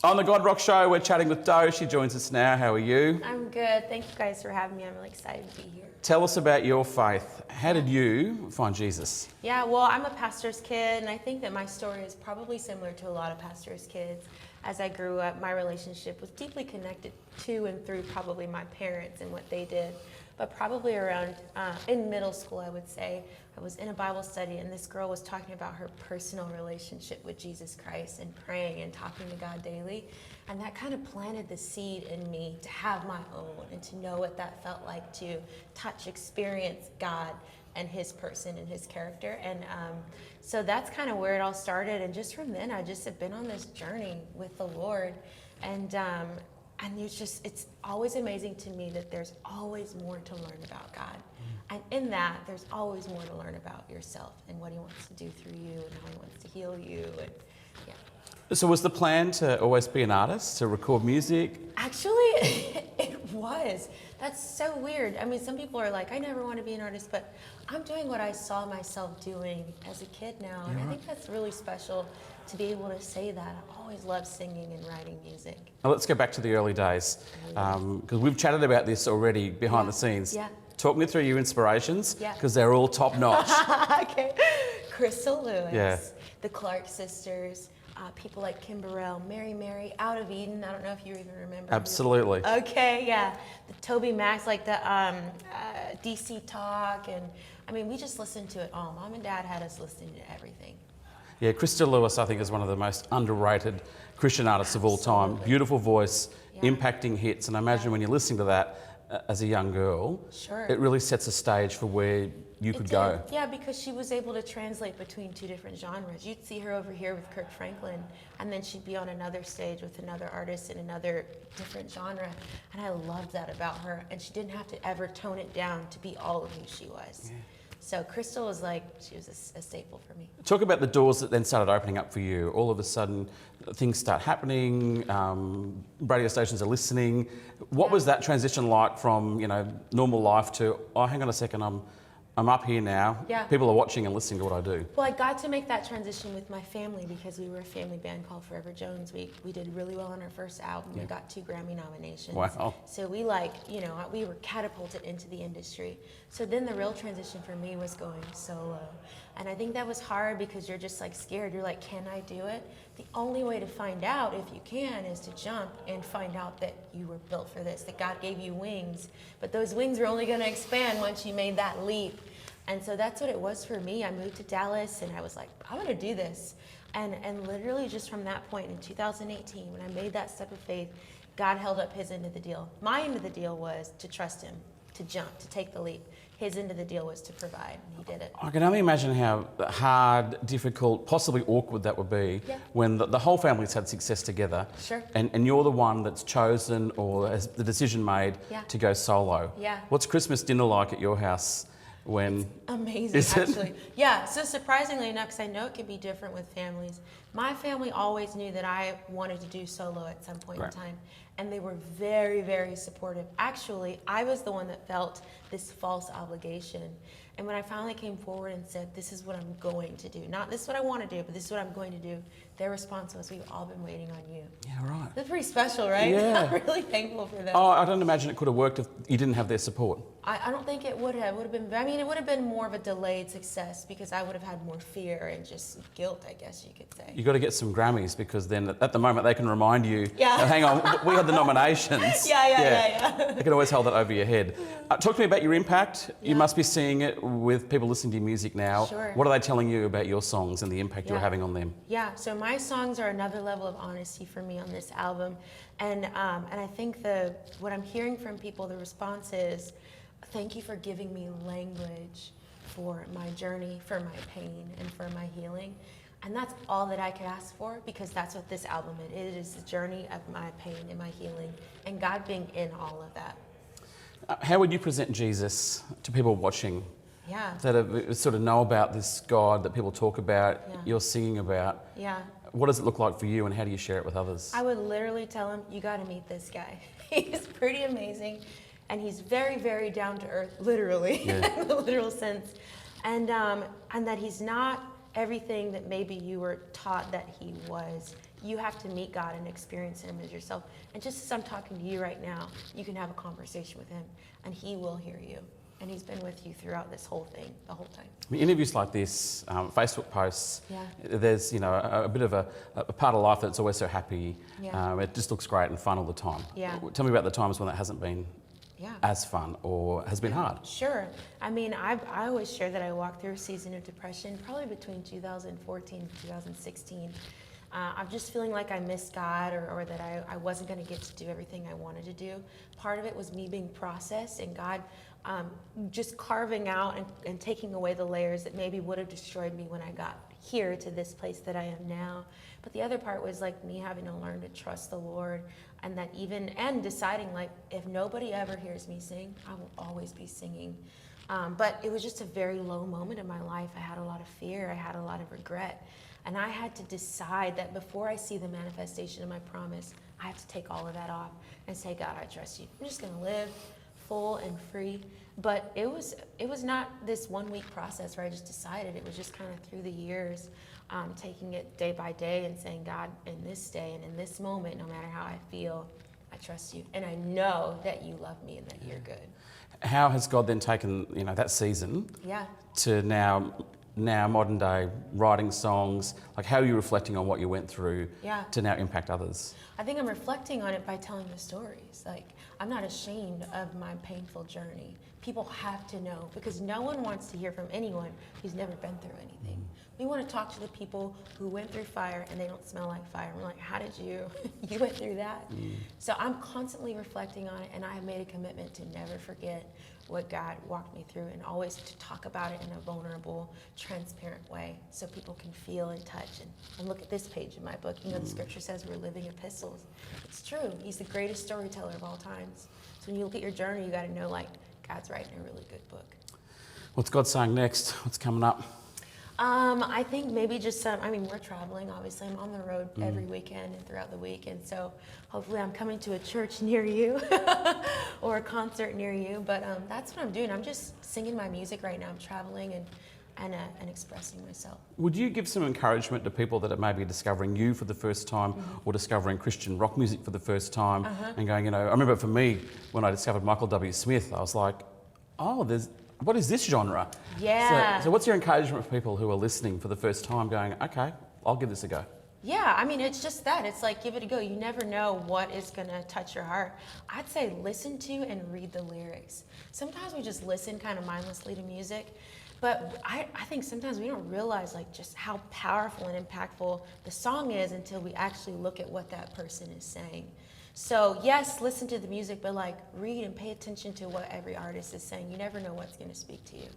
On the God Rock Show, we're chatting with Do. She joins us now. How are you? I'm good. Thank you guys for having me. I'm really excited to be here. Tell us about your faith. How did you find Jesus? Yeah, well, I'm a pastor's kid, and I think that my story is probably similar to a lot of pastors' kids. As I grew up, my relationship was deeply connected to and through probably my parents and what they did. But probably around, in middle school, I would say, I was in a Bible study, and this girl was talking about her personal relationship with Jesus Christ and praying and talking to God daily. And that kind of planted the seed in me to have my own and to know what that felt like to touch, experience God and his person and his character. And so that's kind of where it all started. And just from then, I just have been on this journey with the Lord. And it's always amazing to me that there's always more to learn about God. And in that, there's always more to learn about yourself and what he wants to do through you and how he wants to heal you. And yeah. So was the plan to always be an artist, to record music? Actually, it was. That's so weird. I mean, some people are like, I never want to be an artist, but I'm doing what I saw myself doing as a kid now. And I think that's really special to be able to say that. I've always loved singing and writing music. Now let's go back to the early days, because we've chatted about this already behind the scenes. Yeah. Talk me through your inspirations, Yeah. because they're all top notch. Okay. Crystal Lewis, Yeah. the Clark sisters, people like Kim Burrell, Mary, Out of Eden. I don't know if you even remember. Absolutely. Okay, yeah. The Toby Max, like the DC Talk. And I mean, we just listened to it all. Mom and Dad had us listening to everything. Yeah, Crystal Lewis, I think, is one of the most underrated Christian artists of all time. Beautiful voice, impacting hits. And I imagine when you're listening to that as a young girl, it really sets a stage for where you could go. Yeah, because she was able to translate between two different genres. You'd see her over here with Kirk Franklin, and then she'd be on another stage with another artist in another different genre. And I loved that about her. And she didn't have to ever tone it down to be all of who she was. Yeah. So Crystal was she was a staple for me. Talk about the doors that then started opening up for you. All of a sudden, things start happening, radio stations are listening. What was that transition like from, normal life to, oh, hang on a second, I'm up here now. Yeah. People are watching and listening to what I do. Well, I got to make that transition with my family because we were a family band called Forever Jones. We did really well on our first album. Yeah. We got 2 Grammy nominations. Wow. So we we were catapulted into the industry. So then the real transition for me was going solo. And I think that was hard because you're just scared. You're like, can I do it? The only way to find out if you can is to jump and find out that you were built for this, that God gave you wings. But those wings are only going to expand once you made that leap. And so that's what it was for me. I moved to Dallas and I was like, I want to do this. And literally just from that point in 2018, when I made that step of faith, God held up his end of the deal. My end of the deal was to trust him, to jump, to take the leap. His end of the deal was to provide, and he did it. I can only imagine how hard, difficult, possibly awkward that would be when the whole family's had success together. Sure. And you're the one that's chosen or has the decision made to go solo. Yeah. What's Christmas dinner like at your house? When amazing, actually. Yeah, so surprisingly enough, because I know it can be different with families, my family always knew that I wanted to do solo at some point in time, and they were very, very supportive. Actually, I was the one that felt this false obligation, and when I finally came forward and said, this is what I'm going to do, not this is what I want to do, but this is what I'm going to do, their response was, we've all been waiting on you. Yeah, right. That's pretty special, right? Yeah. I'm really thankful for that. Oh, I don't imagine it could have worked if you didn't have their support. I don't think it would have. It would have been more of a delayed success because I would have had more fear and just guilt, I guess you could say. You got to get some Grammys because then at the moment they can remind you, yeah. Oh, hang on, we had the nominations. Yeah. They can always hold that over your head. Talk to me about your impact. Yeah. You must be seeing it with people listening to your music now. Sure. What are they telling you about your songs and the impact you're having on them? Yeah, so my songs are another level of honesty for me on this album. And I think what I'm hearing from people, the response is, thank you for giving me language for my journey, for my pain, and for my healing. And that's all that I could ask for because that's what this album is. It is the journey of my pain and my healing and God being in all of that. How would you present Jesus to people watching? Yeah. That sort of know about this God that people talk about, you're singing about. Yeah. What does it look like for you and how do you share it with others? I would literally tell them, you got to meet this guy. He's pretty amazing. And he's very, very down to earth, literally, in the literal sense. And that he's not everything that maybe you were taught that he was. You have to meet God and experience him as yourself. And just as I'm talking to you right now, you can have a conversation with him and he will hear you. And he's been with you throughout this whole thing, the whole time. I mean, interviews like this, Facebook posts, Yeah. there's a bit of a part of life that's always so happy. Yeah. It just looks great and fun all the time. Yeah. Tell me about the times when that hasn't been as fun or has been hard. Sure. I mean, I always share that I walked through a season of depression, probably between 2014 and 2016. I'm just feeling like I missed God or that I wasn't going to get to do everything I wanted to do. Part of it was me being processed and God just carving out and taking away the layers that maybe would have destroyed me when I got here to this place that I am now. But the other part was like me having to learn to trust the Lord and deciding like if nobody ever hears me sing, I will always be singing. But it was just a very low moment in my life. I had a lot of fear. I had a lot of regret. And I had to decide that before I see the manifestation of my promise, I have to take all of that off and say, God, I trust you. I'm just going to live full and free. But it was not this 1 week process where I just decided. It was just kind of through the years, taking it day by day and saying, God, in this day and in this moment, no matter how I feel, I trust you. And I know that you love me and that you're good. How has God then taken, that season to now modern day writing songs? Like, how are you reflecting on what you went through to now impact others? I think I'm reflecting on it by telling the stories. Like, I'm not ashamed of my painful journey. People have to know because no one wants to hear from anyone who's never been through anything. We want to talk to the people who went through fire and they don't smell like fire. We're like, how did you went through that? So I'm constantly reflecting on it, and I have made a commitment to never forget what God walked me through and always to talk about it in a vulnerable, transparent way so people can feel and touch and look at this page in my book. The scripture says we're living epistles. It's true. He's the greatest storyteller of all times. So when you look at your journey, you got to know, like, God's writing a really good book. What's God saying next? What's coming up? I think maybe just we're traveling, obviously. I'm on the road every weekend and throughout the week. And so hopefully I'm coming to a church near you or a concert near you. But that's what I'm doing. I'm just singing my music right now. I'm traveling and expressing myself. Would you give some encouragement to people that are maybe discovering you for the first time or discovering Christian rock music for the first time and going, I remember for me, when I discovered Michael W. Smith, I was like, what is this genre? Yeah. So what's your encouragement for people who are listening for the first time going, okay, I'll give this a go? Yeah, it's just that. It's like, give it a go. You never know what is going to touch your heart. I'd say listen to and read the lyrics. Sometimes we just listen kind of mindlessly to music, but I think sometimes we don't realize like just how powerful and impactful the song is until we actually look at what that person is saying. So yes, listen to the music, but like read and pay attention to what every artist is saying. You never know what's going to speak to you.